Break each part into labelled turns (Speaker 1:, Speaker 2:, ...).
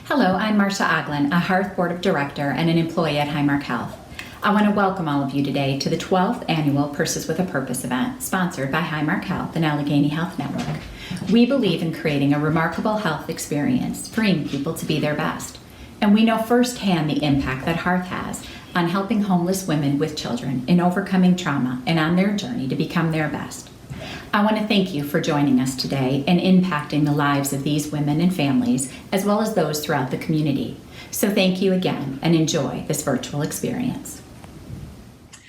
Speaker 1: Hello, I'm Marcia Oglin, a Hearth Board of Director and an employee at Highmark Health. I want to welcome all of you today to the 12th annual Purses with a Purpose event, sponsored by Highmark Health and Allegheny Health Network. We believe in creating a remarkable health experience, freeing people to be their best. And we know firsthand the impact that Hearth has on helping homeless women with children in overcoming trauma and on their journey to become their best. I want to thank you for joining us today and impacting the lives of these women and families, as well as those throughout the community. So thank you again and enjoy this virtual experience.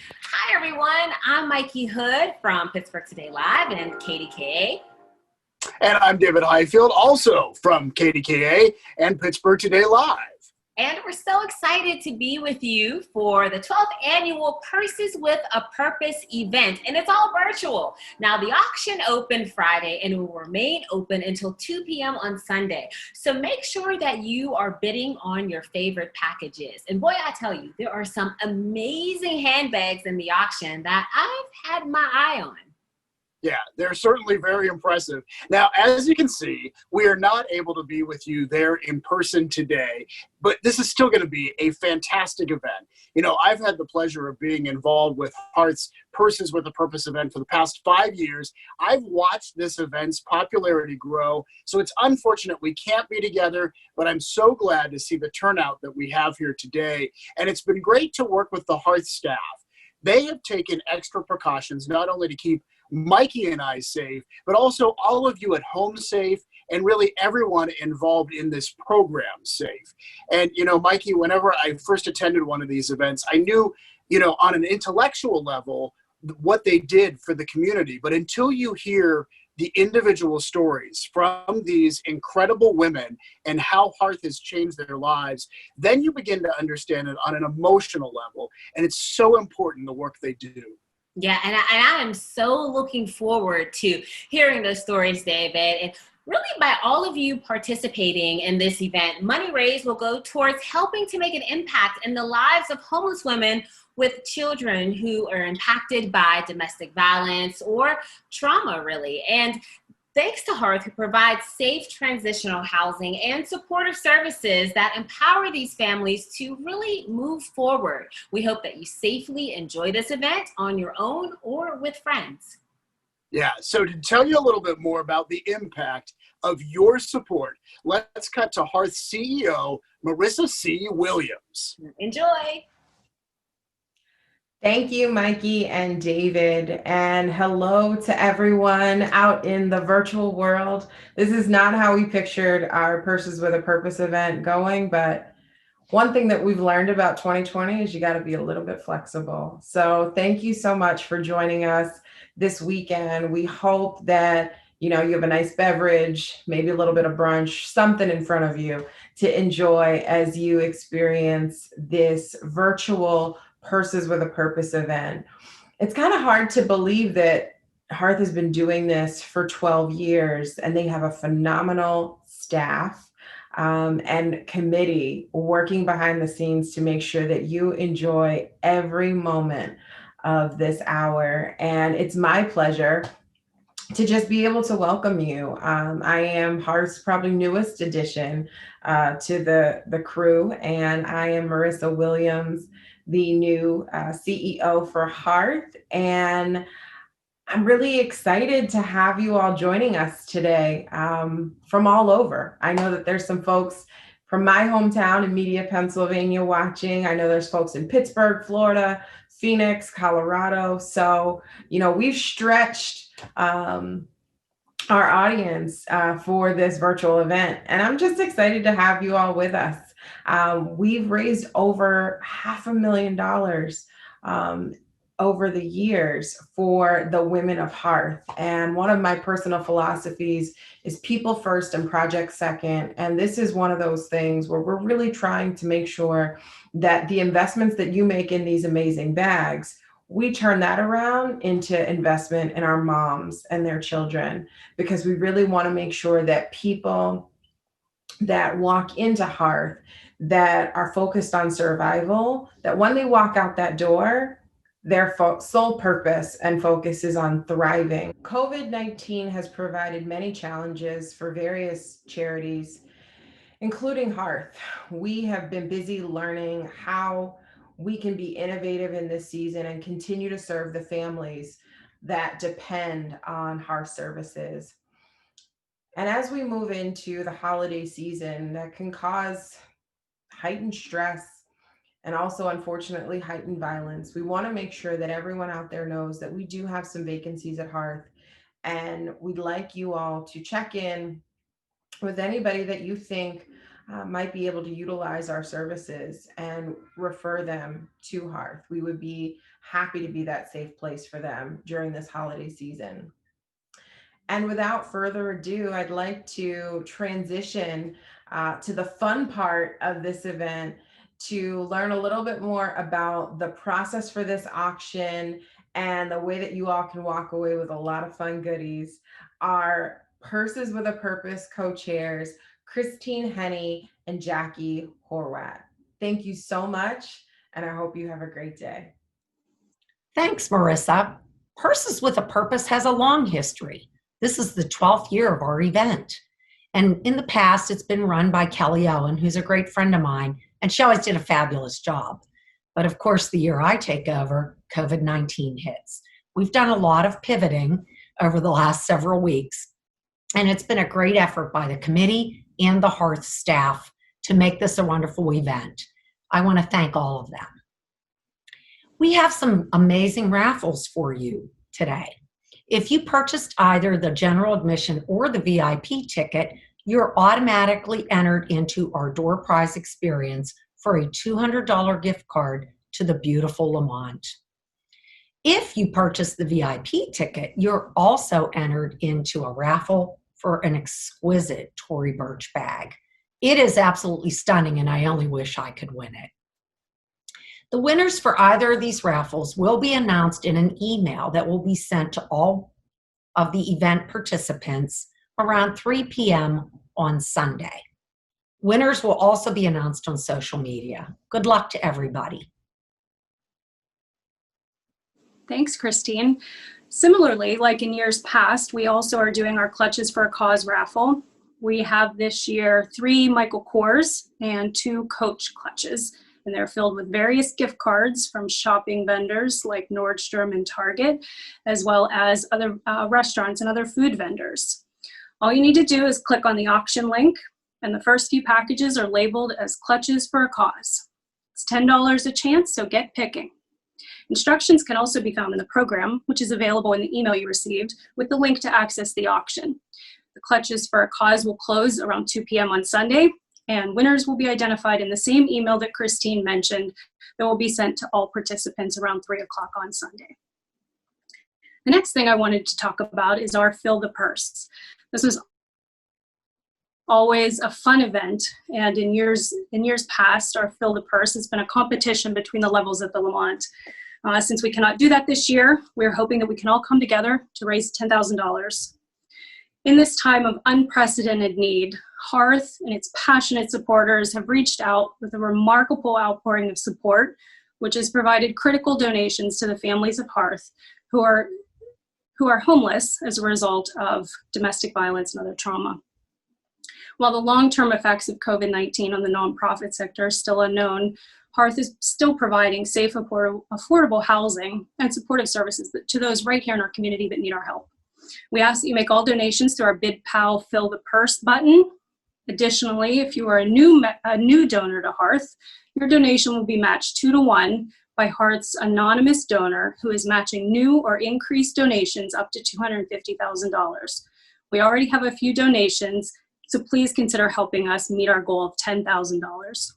Speaker 2: Hi everyone, I'm Mikey Hood from Pittsburgh Today Live and KDKA.
Speaker 3: And I'm David Highfield, also from KDKA and Pittsburgh Today Live.
Speaker 2: And we're so excited to be with you for the 12th annual Purses with a Purpose event, and it's all virtual. Now, the auction opened Friday and will remain open until 2 p.m. on Sunday. So make sure that you are bidding on your favorite packages. And boy, I tell you, there are some amazing handbags in the auction that I've had my eye on.
Speaker 3: Yeah, they're certainly very impressive. Now, as you can see, we are not able to be with you there in person today, but this is still going to be a fantastic event. You know, I've had the pleasure of being involved with Hearth's Purses with a Purpose event for the past 5 years. I've watched this event's popularity grow, so it's unfortunate we can't be together, but I'm so glad to see the turnout that we have here today. And it's been great to work with the Hearth staff. They have taken extra precautions, not only to keep Mikey and I safe, but also all of you at home safe, and really everyone involved in this program safe. And, you know, Mikey, whenever I first attended one of these events, I knew, you know, on an intellectual level, what they did for the community. But until you hear the individual stories from these incredible women and how Hearth has changed their lives, then you begin to understand it on an emotional level. And it's so important, the work they do.
Speaker 2: Yeah, and I am so looking forward to hearing those stories, David. And really, by all of you participating in this event, money raised will go towards helping to make an impact in the lives of homeless women with children who are impacted by domestic violence or trauma, really. And thanks to Hearth, who provides safe transitional housing and supportive services that empower these families to really move forward. We hope that you safely enjoy this event on your own or with friends.
Speaker 3: Yeah, so to tell you a little bit more about the impact of your support, let's cut to Hearth CEO Marisa C. Williams.
Speaker 2: Enjoy.
Speaker 4: Thank you, Mikey and David, and hello to everyone out in the virtual world. This is not how we pictured our Purses with a Purpose event going, but one thing that we've learned about 2020 is you got to be a little bit flexible. So thank you so much for joining us this weekend. We hope that you have a nice beverage, maybe a little bit of brunch, something in front of you to enjoy as you experience this virtual Purses with a Purpose event. It's kind of hard to believe that Hearth has been doing this for 12 years and they have a phenomenal staff and committee working behind the scenes to make sure that you enjoy every moment of this hour. And it's my pleasure to just be able to welcome you. I am Hearth's probably newest addition to the crew, and I am Marisa Williams, the new CEO for Hearth. And I'm really excited to have you all joining us today from all over. I know that there's some folks from my hometown in Media, Pennsylvania watching. I know there's folks in Pittsburgh, Florida, Phoenix, Colorado. So, we've stretched our audience for this virtual event. And I'm just excited to have you all with us. We've raised over $500,000 over the years for the women of Hearth. And one of my personal philosophies is people first and project second. And this is one of those things where we're really trying to make sure that the investments that you make in these amazing bags, we turn that around into investment in our moms and their children, because we really want to make sure that people that walk into Hearth that are focused on survival, that when they walk out that door, their sole purpose and focus is on thriving. COVID-19 has provided many challenges for various charities, including Hearth. We have been busy learning how we can be innovative in this season and continue to serve the families that depend on Hearth services. And as we move into the holiday season, that can cause heightened stress and also, unfortunately, heightened violence. We want to make sure that everyone out there knows that we do have some vacancies at Hearth, and we'd like you all to check in with anybody that you think might be able to utilize our services and refer them to Hearth. We would be happy to be that safe place for them during this holiday season. And without further ado, I'd like to transition to the fun part of this event to learn a little bit more about the process for this auction and the way that you all can walk away with a lot of fun goodies. Our Purses with a Purpose co-chairs, Christine Henney and Jackie Horwat. Thank you so much, and I hope you have a great day.
Speaker 5: Thanks, Marissa. Purses with a Purpose has a long history. This is the 12th year of our event. And in the past, it's been run by Kelly Owen, who's a great friend of mine, and she always did a fabulous job. But of course, the year I take over, COVID-19 hits. We've done a lot of pivoting over the last several weeks, and it's been a great effort by the committee and the Hearth staff to make this a wonderful event. I want to thank all of them. We have some amazing raffles for you today. If you purchased either the general admission or the VIP ticket, you're automatically entered into our door prize experience for a $200 gift card to the beautiful Lamont. If you purchase the VIP ticket, you're also entered into a raffle for an exquisite Tory Burch bag. It is absolutely stunning, and I only wish I could win it. The winners for either of these raffles will be announced in an email that will be sent to all of the event participants around 3 p.m. on Sunday. Winners will also be announced on social media. Good luck to everybody.
Speaker 6: Thanks, Christine. Similarly, like in years past, we also are doing our Clutches for a Cause raffle. We have this year 3 Michael Kors and 2 Coach clutches, and they're filled with various gift cards from shopping vendors like Nordstrom and Target, as well as other restaurants and other food vendors. All you need to do is click on the auction link, and the first few packages are labeled as Clutches for a Cause. It's $10 a chance, so get picking. Instructions can also be found in the program, which is available in the email you received, with the link to access the auction. The Clutches for a Cause will close around 2 p.m. on Sunday, and winners will be identified in the same email that Christine mentioned that will be sent to all participants around 3 o'clock on Sunday. The next thing I wanted to talk about is our Fill the Purse. This was always a fun event, and in years past, our Fill the Purse has been a competition between the levels at the Lamont. Since we cannot do that this year, we're hoping that we can all come together to raise $10,000. In this time of unprecedented need, Hearth and its passionate supporters have reached out with a remarkable outpouring of support, which has provided critical donations to the families of Hearth who are homeless as a result of domestic violence and other trauma. While the long-term effects of COVID-19 on the nonprofit sector are still unknown, Hearth is still providing safe, affordable housing and supportive services to those right here in our community that need our help. We ask that you make all donations through our Bid Pal Fill the Purse button. Additionally, if you are a new donor to Hearth, your donation will be matched 2-to-1 by Hearth's anonymous donor who is matching new or increased donations up to $250,000. We already have a few donations, so please consider helping us meet our goal of $10,000.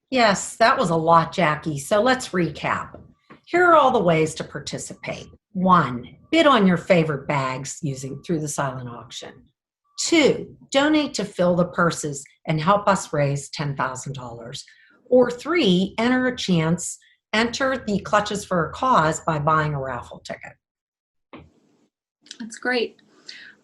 Speaker 5: Yes, that was a lot, Jackie. So let's recap. Here are all the ways to participate. 1, bid on your favorite bags through the silent auction. 2, donate to Fill the Purses and help us raise $10,000. Or 3, enter the Clutches for a Cause by buying a raffle ticket.
Speaker 6: That's great.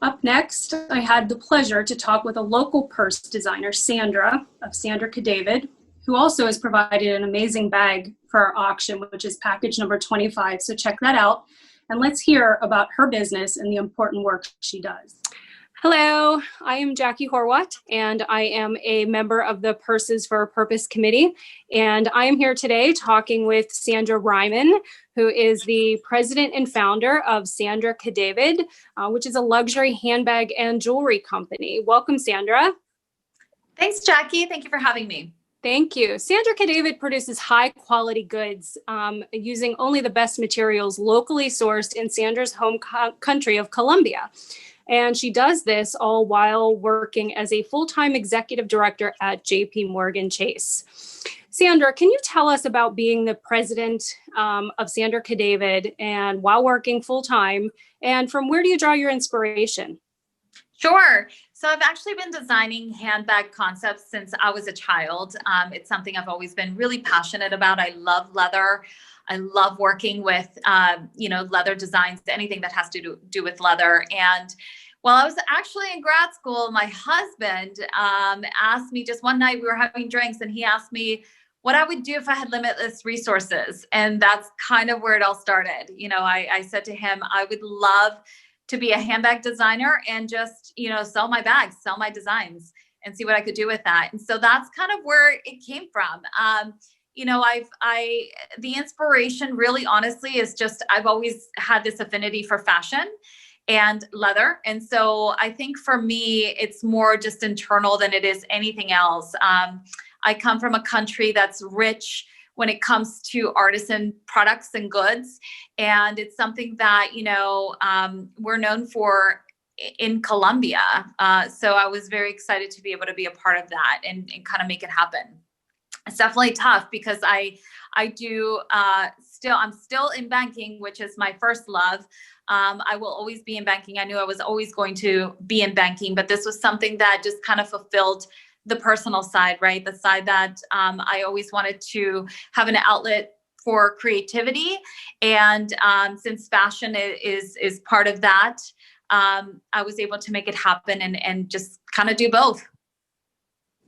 Speaker 6: Up next, I had the pleasure to talk with a local purse designer, Sandra, of Sandra Cadavid, who also has provided an amazing bag for our auction, which is package number 25. So check that out, and let's hear about her business and the important work she does. Hello, I am Jackie Horwat, and I am a member of the Purses for a Purpose Committee. And I am here today talking with Sandra Reiman, who is the president and founder of Sandra Cadavid, which is a luxury handbag and jewelry company. Welcome, Sandra.
Speaker 7: Thanks, Jackie. Thank you for having me.
Speaker 6: Thank you. Sandra Cadavid produces high quality goods using only the best materials locally sourced in Sandra's home country of Colombia. And she does this all while working as a full-time executive director at JP Morgan Chase. Sandra, can you tell us about being the president of Sandra Cadavid and while working full-time, and from where do you draw your inspiration?
Speaker 7: Sure. So I've actually been designing handbag concepts since I was a child. It's something I've always been really passionate about. I love leather. I love working with, leather designs, anything that has to do with leather. And while I was actually in grad school, my husband asked me just one night, we were having drinks, and he asked me what I would do if I had limitless resources. And that's kind of where it all started. I said to him, I would love to be a handbag designer and just, sell my bags, sell my designs, and see what I could do with that. And so that's kind of where it came from. The inspiration really honestly is just, I've always had this affinity for fashion and leather. And so I think for me, it's more just internal than it is anything else. I come from a country that's rich when it comes to artisan products and goods. And it's something that, we're known for in Colombia. So I was very excited to be able to be a part of that and kind of make it happen. It's definitely tough because I'm still in banking, which is my first love. I will always be in banking. I knew I was always going to be in banking, but this was something that just kind of fulfilled the personal side, right? The side that I always wanted to have an outlet for creativity. And since fashion is part of that, I was able to make it happen and just kind of do both.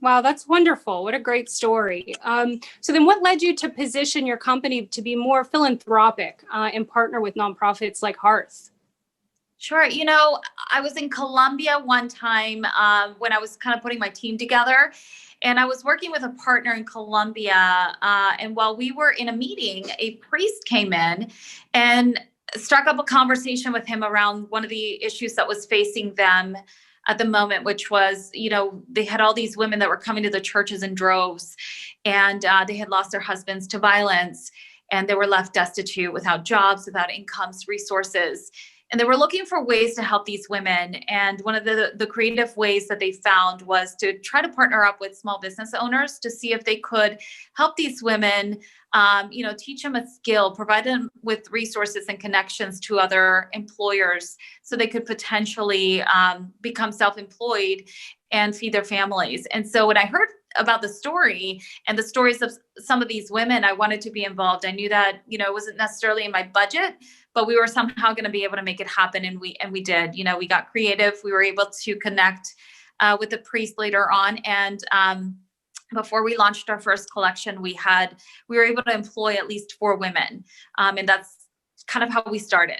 Speaker 6: Wow, that's wonderful. What a great story. So then what led you to position your company to be more philanthropic and partner with nonprofits like HEARTH?
Speaker 7: Sure. I was in Colombia one time when I was kind of putting my team together, and I was working with a partner in Colombia. And while we were in a meeting, a priest came in and struck up a conversation with him around one of the issues that was facing them at the moment, which was, they had all these women that were coming to the churches in droves, and they had lost their husbands to violence, and they were left destitute, without jobs, without incomes, resources. And they were looking for ways to help these women. And one of the creative ways that they found was to try to partner up with small business owners to see if they could help these women, teach them a skill, provide them with resources and connections to other employers so they could potentially become self-employed and feed their families. And so when I heard about the story and the stories of some of these women, I wanted to be involved. I knew that, it wasn't necessarily in my budget, but we were somehow going to be able to make it happen. And we did. We got creative. We were able to connect with the priest later on. And before we launched our first collection, we were able to employ at least 4 women. And that's kind of how we started.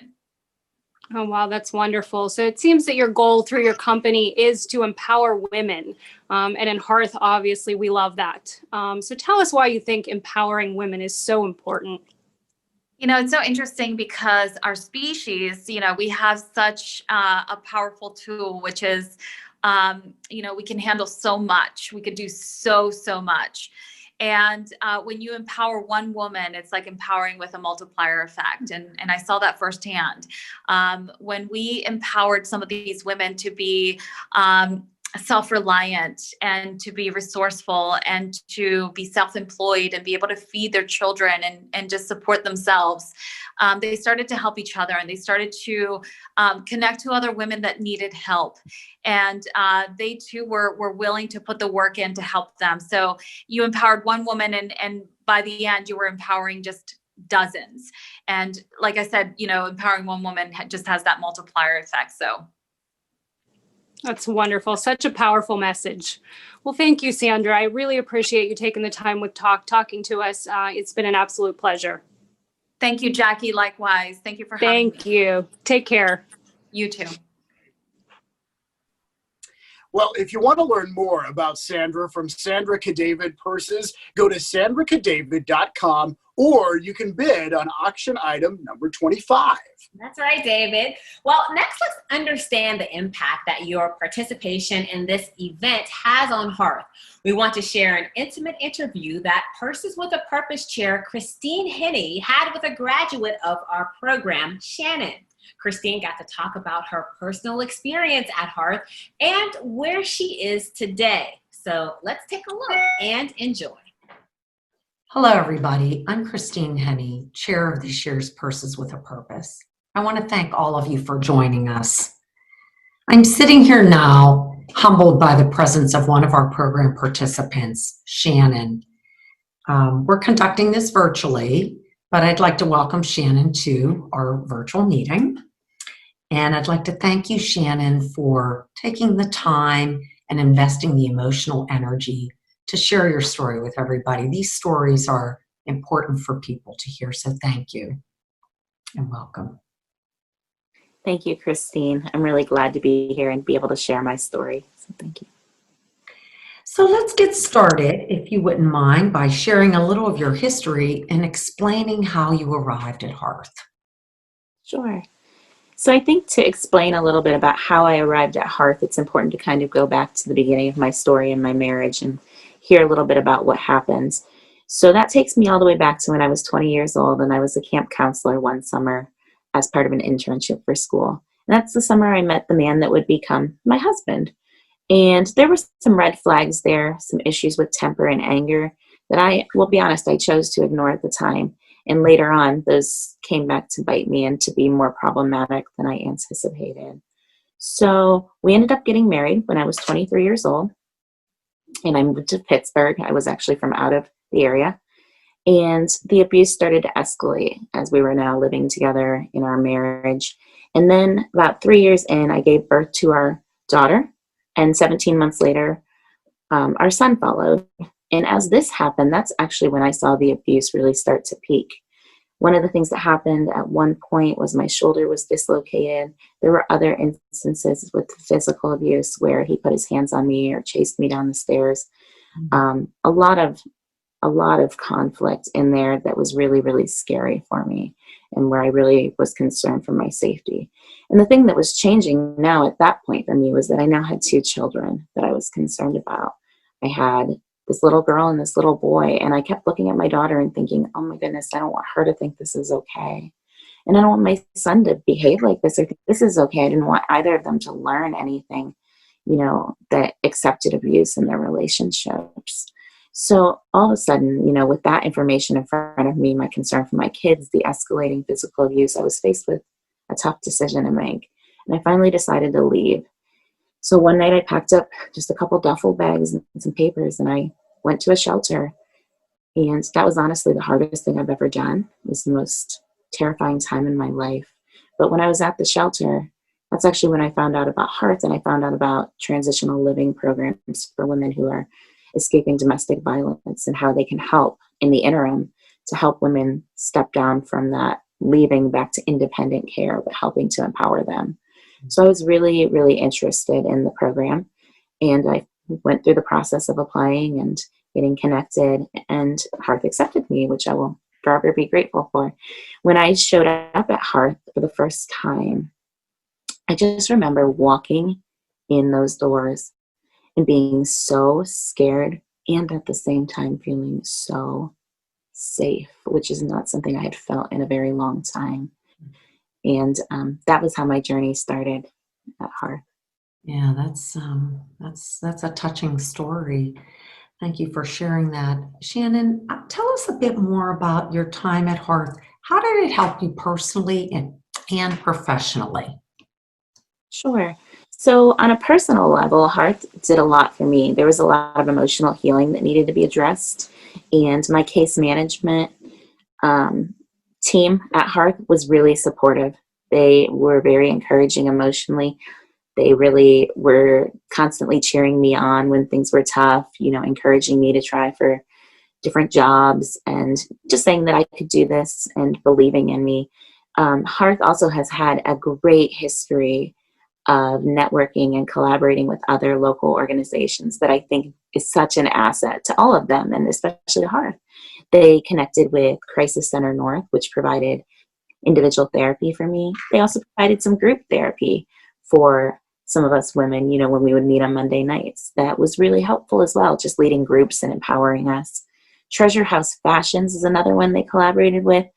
Speaker 6: Oh, wow. That's wonderful. So it seems that your goal through your company is to empower women. And in HEARTH, obviously, we love that. So tell us why you think empowering women is so important.
Speaker 7: It's so interesting because our species, we have such a powerful tool, which is, we can handle so much. We could do so much. And when you empower one woman, it's like empowering with a multiplier effect. And I saw that firsthand. When we empowered some of these women to be self-reliant and to be resourceful and to be self-employed and be able to feed their children and just support themselves, they started to help each other, and they started to connect to other women that needed help. And they too were willing to put the work in to help them. So you empowered one woman, and by the end you were empowering just dozens. And like I said, empowering one woman just has that multiplier effect. So
Speaker 6: that's wonderful. Such a powerful message. Well, thank you, Sandra. I really appreciate you taking the time with talking to us. It's been an absolute pleasure.
Speaker 7: Thank you, Jackie. Likewise. Thank you for having me.
Speaker 6: Thank you. Take care.
Speaker 7: You too.
Speaker 3: Well, if you want to learn more about Sandra from Sandra Cadavid Purses, go to sandracadavid.com, or you can bid on auction item number 25.
Speaker 2: That's right, David. Well, next let's understand the impact that your participation in this event has on Hearth. We want to share an intimate interview that Purses with a Purpose Chair Christine Henney had with a graduate of our program, Shannon. Christine got to talk about her personal experience at Hearth and where she is today. So let's take a look and enjoy.
Speaker 5: Hello, everybody. I'm Christine Henney, chair of this year's Purses with a Purpose. I want to thank all of you for joining us. I'm sitting here now, humbled by the presence of one of our program participants, Shannon. We're conducting this virtually, but I'd like to welcome Shannon to our virtual meeting. And I'd like to thank you, Shannon, for taking the time and investing the emotional energy to share your story with everybody. These stories are important for people to hear, so thank you and welcome.
Speaker 8: Thank you, Christine. I'm really glad to be here and be able to share my story, so thank you.
Speaker 5: So let's get started, if you wouldn't mind, by sharing a little of your history and explaining how you arrived at Hearth.
Speaker 8: Sure. So I think to explain a little bit about how I arrived at Hearth, it's important to kind of go back to the beginning of my story and my marriage and hear a little bit about what happened. So that takes me all the way back to when I was 20 years old and I was a camp counselor one summer as part of an internship for school. And that's the summer I met the man that would become my husband. And there were some red flags there, some issues with temper and anger that I will be honest, I chose to ignore at the time. And later on, those came back to bite me and to be more problematic than I anticipated. So we ended up getting married when I was 23 years old. And I moved to Pittsburgh. I was actually from out of the area. And the abuse started to escalate as we were now living together in our marriage. And then about 3 years in, I gave birth to our daughter. And 17 months later, our son followed. And as this happened, that's actually when I saw the abuse really start to peak. One of the things that happened at one point was my shoulder was dislocated. There were other instances with physical abuse where he put his hands on me or chased me down the stairs. A lot of conflict in there that was really, really scary for me and where I really was concerned for my safety. And the thing that was changing now at that point for me was that I now had 2 children that I was concerned about. I had this little girl and this little boy, and I kept looking at my daughter and thinking, oh my goodness, I don't want her to think this is okay. And I don't want my son to behave like this or think this is okay. I didn't want either of them to learn anything, that accepted abuse in their relationships. So all of a sudden, with that information in front of me, my concern for my kids, the escalating physical abuse, I was faced with a tough decision to make. And I finally decided to leave. So one night I packed up just a couple duffel bags and some papers and I went to a shelter. And that was honestly the hardest thing I've ever done. It was the most terrifying time in my life. But when I was at the shelter, that's actually when I found out about Hearth and I found out about transitional living programs for women who are escaping domestic violence and how they can help in the interim to help women step down from that leaving back to independent care, but helping to empower them. So I was really, really interested in the program, and I went through the process of applying and getting connected, and Hearth accepted me, which I will forever be grateful for. When I showed up at Hearth for the first time, I just remember walking in those doors and being so scared and at the same time feeling so safe, which is not something I had felt in a very long time. And that was how my journey started at Hearth.
Speaker 5: Yeah, that's a touching story. Thank you for sharing that. Shannon, tell us a bit more about your time at Hearth. How did it help you personally and professionally?
Speaker 8: Sure. So on a personal level, Hearth did a lot for me. There was a lot of emotional healing that needed to be addressed. And my case management team at Hearth was really supportive. They were very encouraging emotionally. They really were constantly cheering me on when things were tough, encouraging me to try for different jobs and just saying that I could do this and believing in me. Hearth also has had a great history of networking and collaborating with other local organizations that I think is such an asset to all of them, and especially Hearth. They connected with Crisis Center North, which provided individual therapy for me. They also provided some group therapy for some of us women, when we would meet on Monday nights. That was really helpful as well, just leading groups and empowering us. Treasure House Fashions is another one they collaborated with.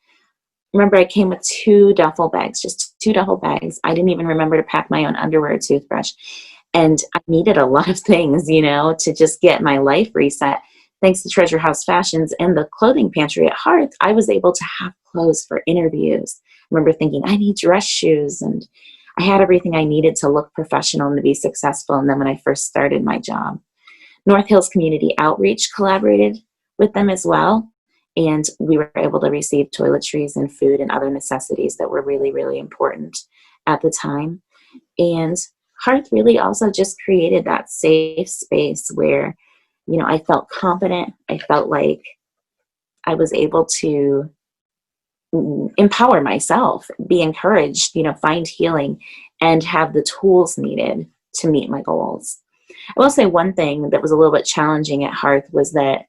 Speaker 8: Remember, I came with 2 duffel bags, just 2 duffel bags. I didn't even remember to pack my own underwear or toothbrush. And I needed a lot of things, to just get my life reset. Thanks to Treasure House Fashions and the clothing pantry at Hearth, I was able to have clothes for interviews. I remember thinking, I need dress shoes, and I had everything I needed to look professional and to be successful. And then when I first started my job, North Hills Community Outreach collaborated with them as well. And we were able to receive toiletries and food and other necessities that were really, really important at the time. And Hearth really also just created that safe space where, I felt confident. I felt like I was able to empower myself, be encouraged, find healing, and have the tools needed to meet my goals. I will say one thing that was a little bit challenging at Hearth was that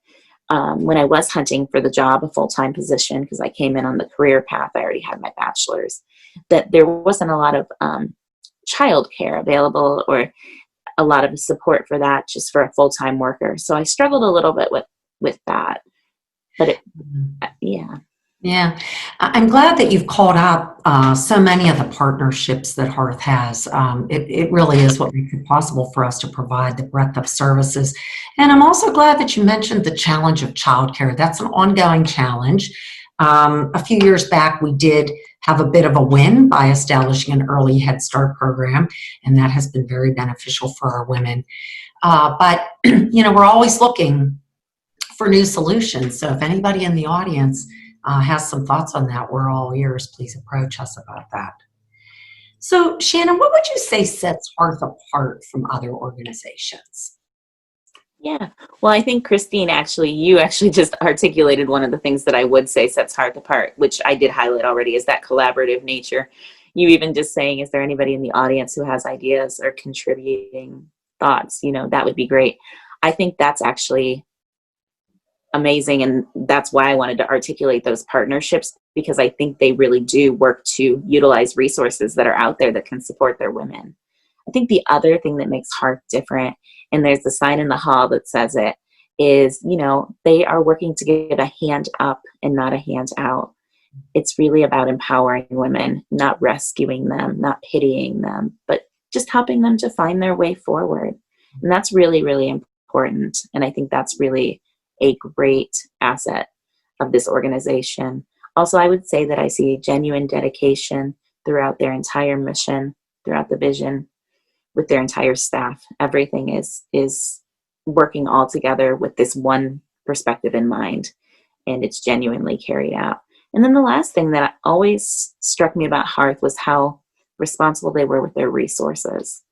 Speaker 8: when I was hunting for the job, a full-time position, because I came in on the career path, I already had my bachelor's, that there wasn't a lot of childcare available or a lot of support for that just for a full-time worker. So I struggled a little bit with that. But yeah.
Speaker 5: Yeah, I'm glad that you've called out so many of the partnerships that Hearth has. It really is what makes it possible for us to provide the breadth of services. And I'm also glad that you mentioned the challenge of childcare. That's an ongoing challenge. A few years back, we did have a bit of a win by establishing an early Head Start program, and that has been very beneficial for our women. But, we're always looking for new solutions. So if anybody in the audience has some thoughts on that, we're all ears. Please approach us about that. So, Shannon, what would you say sets Hearth apart from other organizations?
Speaker 8: Yeah, well, I think Christine, you actually just articulated one of the things that I would say sets Hearth apart, which I did highlight already, is that collaborative nature. You even just saying, is there anybody in the audience who has ideas or contributing thoughts? That would be great. I think that's actually amazing, and that's why I wanted to articulate those partnerships, because I think they really do work to utilize resources that are out there that can support their women. I think the other thing that makes Hearth different, and there's the sign in the hall that says it, is, they are working to give a hand up and not a hand out. It's really about empowering women, not rescuing them, not pitying them, but just helping them to find their way forward. And that's really, really important. And I think that's really a great asset of this organization. Also, I would say that I see genuine dedication throughout their entire mission, throughout the vision, with their entire staff. Everything is working all together with this one perspective in mind, and it's genuinely carried out. And then the last thing that always struck me about Hearth was how responsible they were with their resources.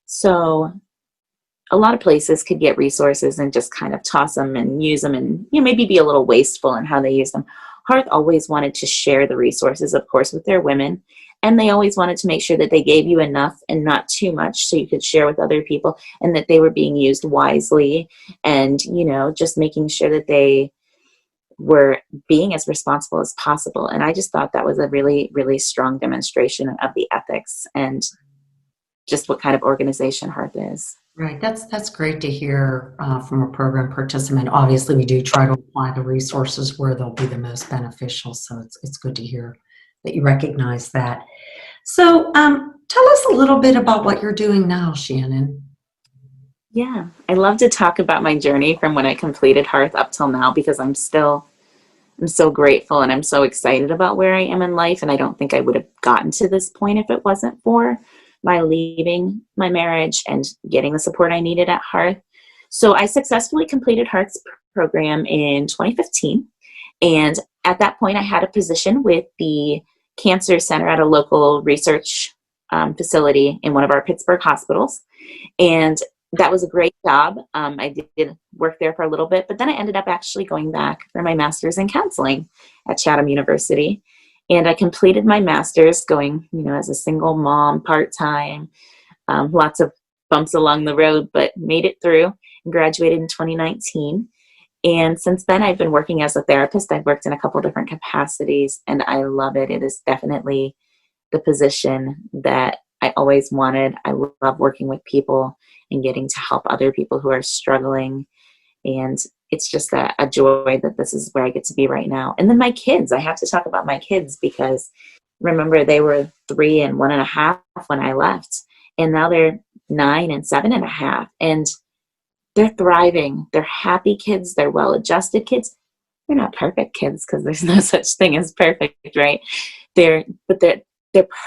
Speaker 8: So a lot of places could get resources and just kind of toss them and use them and maybe be a little wasteful in how they use them. Hearth always wanted to share the resources, of course, with their women. And they always wanted to make sure that they gave you enough and not too much so you could share with other people, and that they were being used wisely, and, just making sure that they were being as responsible as possible. And I just thought that was a really, really strong demonstration of the ethics and just what kind of organization Hearth is.
Speaker 5: Right. That's great to hear from a program participant. Obviously, we do try to apply the resources where they'll be the most beneficial. So it's good to hear that you recognize that. So tell us a little bit about what you're doing now, Shannon.
Speaker 8: Yeah, I love to talk about my journey from when I completed Hearth up till now, because I'm so grateful and I'm so excited about where I am in life. And I don't think I would have gotten to this point if it wasn't for my leaving my marriage and getting the support I needed at Hearth. So I successfully completed Hearth's program in 2015. And at that point, I had a position with the Cancer Center at a local research facility in one of our Pittsburgh hospitals. And that was a great job. I did work there for a little bit, but then I ended up actually going back for my master's in counseling at Chatham University. And I completed my master's going, as a single mom, part-time, Lots of bumps along the road, but made it through and graduated in 2019. And since then, I've been working as a therapist. I've worked in a couple different capacities, and I love it. It is definitely the position that I always wanted. I love working with people and getting to help other people who are struggling. And it's just a joy that this is where I get to be right now. And then my kids, I have to talk about my kids because remember, they were 3 and 1.5 when I left. And now they're 9 and 7.5. And they're thriving. They're happy kids. They're well-adjusted kids. They're not perfect kids because there's no such thing as perfect, right? They're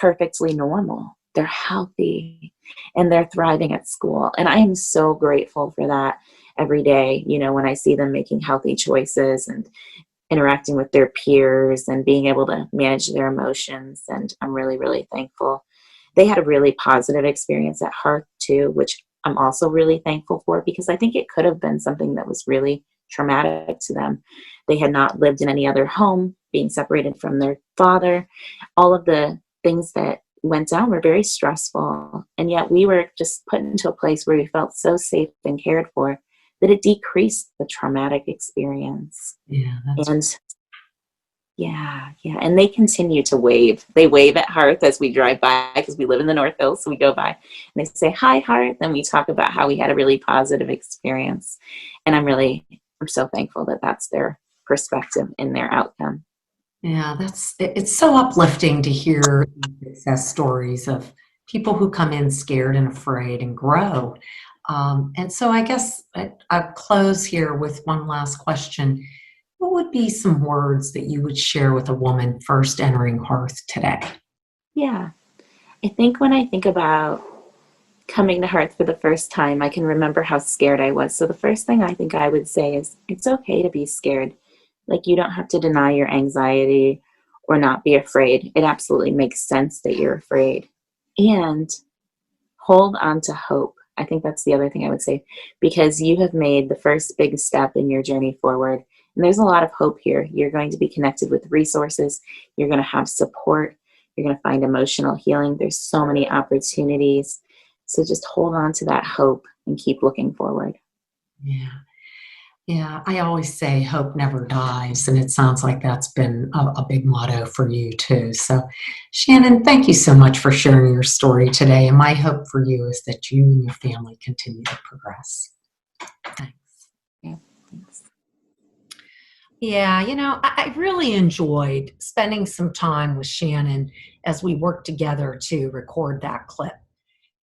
Speaker 8: perfectly normal. They're healthy and they're thriving at school. And I am so grateful for that every day, when I see them making healthy choices and interacting with their peers and being able to manage their emotions. And I'm really, really thankful. They had a really positive experience at Hearth too, which I'm also really thankful for because I think it could have been something that was really traumatic to them. They had not lived in any other home, being separated from their father. All of the things that went down were very stressful. And yet we were just put into a place where we felt so safe and cared for that it decreased the traumatic experience.
Speaker 5: Yeah.
Speaker 8: And they continue to wave. They wave at Hearth as we drive by because we live in the North Hills, so we go by and they say, "Hi, Hearth," and we talk about how we had a really positive experience. And I'm so thankful that that's their perspective in their outcome.
Speaker 5: Yeah, it's so uplifting to hear success stories of people who come in scared and afraid and grow. And so I guess I'll close here with one last question. What would be some words that you would share with a woman first entering Hearth today?
Speaker 8: Yeah, I think when I think about coming to Hearth for the first time, I can remember how scared I was. So the first thing I think I would say is it's okay to be scared. Like, you don't have to deny your anxiety or not be afraid. It absolutely makes sense that you're afraid. And hold on to hope. I think that's the other thing I would say, because you have made the first big step in your journey forward. And there's a lot of hope here. You're going to be connected with resources. You're going to have support. You're going to find emotional healing. There's so many opportunities. So just hold on to that hope and keep looking forward.
Speaker 5: Yeah, I always say hope never dies, and it sounds like that's been a big motto for you too. So, Shannon, thank you so much for sharing your story today, and my hope for you is that you and your family continue to progress. Thanks.
Speaker 8: Yeah, thanks.
Speaker 5: Yeah, I really enjoyed spending some time with Shannon as we worked together to record that clip.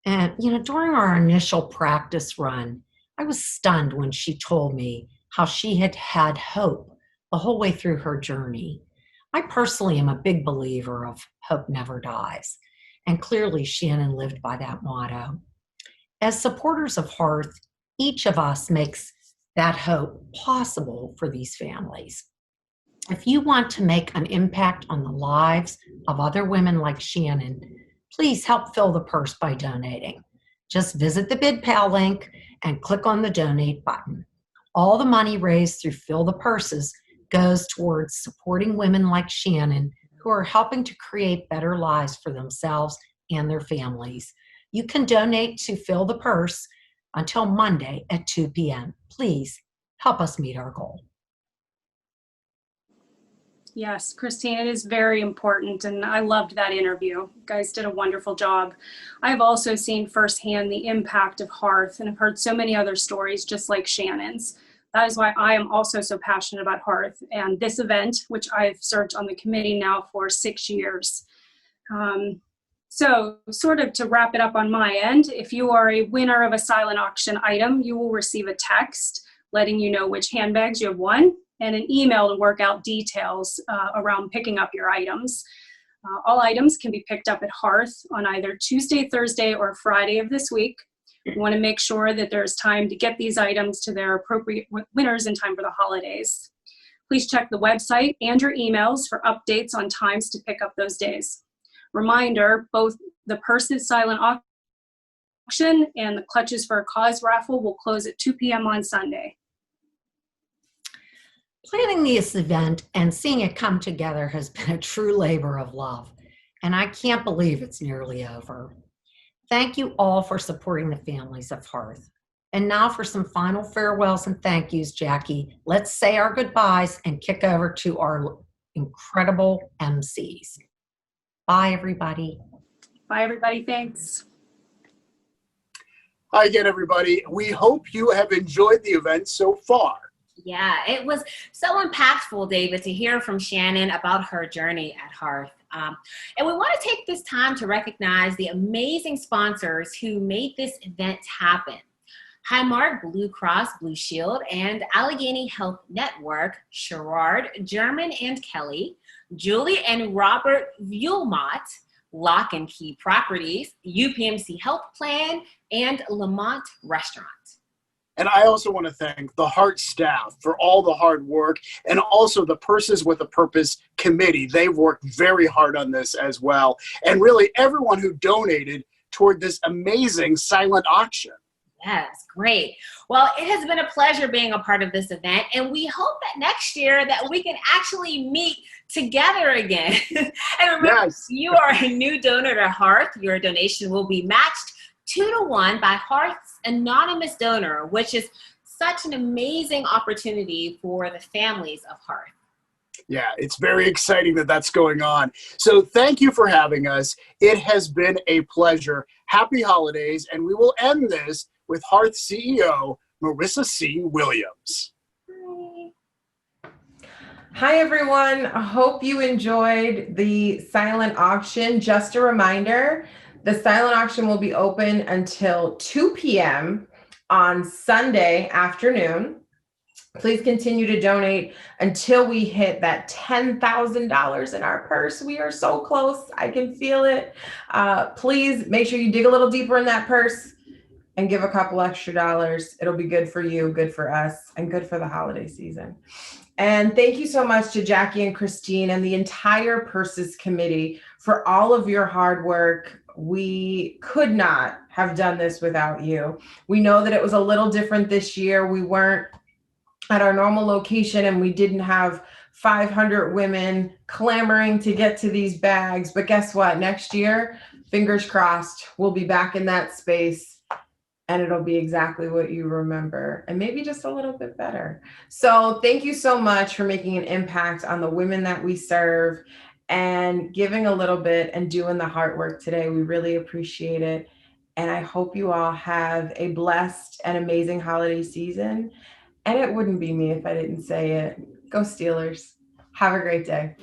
Speaker 5: And, during our initial practice run, I was stunned when she told me how she had had hope the whole way through her journey. I personally am a big believer of hope never dies, and clearly Shannon lived by that motto. As supporters of Hearth, each of us makes that hope possible for these families. If you want to make an impact on the lives of other women like Shannon, please help fill the purse by donating. Just visit the BidPal link and click on the donate button. All the money raised through Fill the Purses goes towards supporting women like Shannon who are helping to create better lives for themselves and their families. You can donate to Fill the Purse until Monday at 2 p.m. Please help us meet our goal.
Speaker 6: Yes, Christine, it is very important, and I loved that interview. You guys did a wonderful job. I've also seen firsthand the impact of Hearth, and I've heard so many other stories just like Shannon's. That is why I am also so passionate about Hearth and this event, which I've served on the committee now for 6 years. So sort of to wrap it up on my end, if you are a winner of a silent auction item, you will receive a text letting you know which handbags you have won, and an email to work out details around picking up your items. All items can be picked up at Hearth on either Tuesday, Thursday, or Friday of this week. We want to make sure that there's time to get these items to their appropriate winners in time for the holidays. Please check the website and your emails for updates on times to pick up those days. Reminder, both the Purses Silent Auction and the Clutches for a Cause raffle will close at 2 p.m. on Sunday.
Speaker 5: Planning this event and seeing it come together has been a true labor of love, and I can't believe it's nearly over. Thank you all for supporting the families of Hearth. And now for some final farewells and thank yous, Jackie. Let's say our goodbyes and kick over to our incredible Emcees. Bye, everybody.
Speaker 6: Bye, everybody. Thanks.
Speaker 3: Hi again, everybody. We hope you have enjoyed the event so far.
Speaker 2: Yeah, it was so impactful, David, to hear from Shannon about her journey at Hearth. And we want to take this time to recognize the amazing sponsors who made this event happen. Highmark Blue Cross Blue Shield and Allegheny Health Network, Sherrard, German and Kelly, Julie and Robert Vuelmont, Lock and Key Properties, UPMC Health Plan, and Lamont Restaurant.
Speaker 3: And I also want to thank the Heart staff for all the hard work, and also the Purses with a Purpose committee. They've worked very hard on this as well. And really everyone who donated toward this amazing silent auction.
Speaker 2: Yes, great. Well, it has been a pleasure being a part of this event, and we hope that next year that we can actually meet together again. And remember,
Speaker 3: Yes.
Speaker 2: you are a new donor to Hearth. Your donation will be matched 2-to-1 by Hearth's anonymous donor, which is such an amazing opportunity for the families of Hearth.
Speaker 3: Yeah, it's very exciting that that's going on. So thank you for having us. It has been a pleasure. Happy holidays, and we will end this with Hearth CEO Marisa C. Williams.
Speaker 4: Hi, everyone. I hope you enjoyed the silent auction. Just a reminder, the silent auction will be open until 2 p.m. on Sunday afternoon. Please continue to donate until we hit that $10,000 in our purse. We are so close. I can feel it. Please make sure you dig a little deeper in that purse and give a couple extra dollars. It'll be good for you, good for us, and good for the holiday season. And thank you so much to Jackie and Christine and the entire Purses committee for all of your hard work. We could not have done this without you. We know that it was a little different this year. We weren't at our normal location and we didn't have 500 women clamoring to get to these bags. But guess what? Next year, fingers crossed, we'll be back in that space and it'll be exactly what you remember and maybe just a little bit better. So thank you so much for making an impact on the women that we serve and giving a little bit and doing the hard work today. We really appreciate it. And I hope you all have a blessed and amazing holiday season. And it wouldn't be me if I didn't say it. Go Steelers. Have a great day.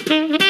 Speaker 3: you.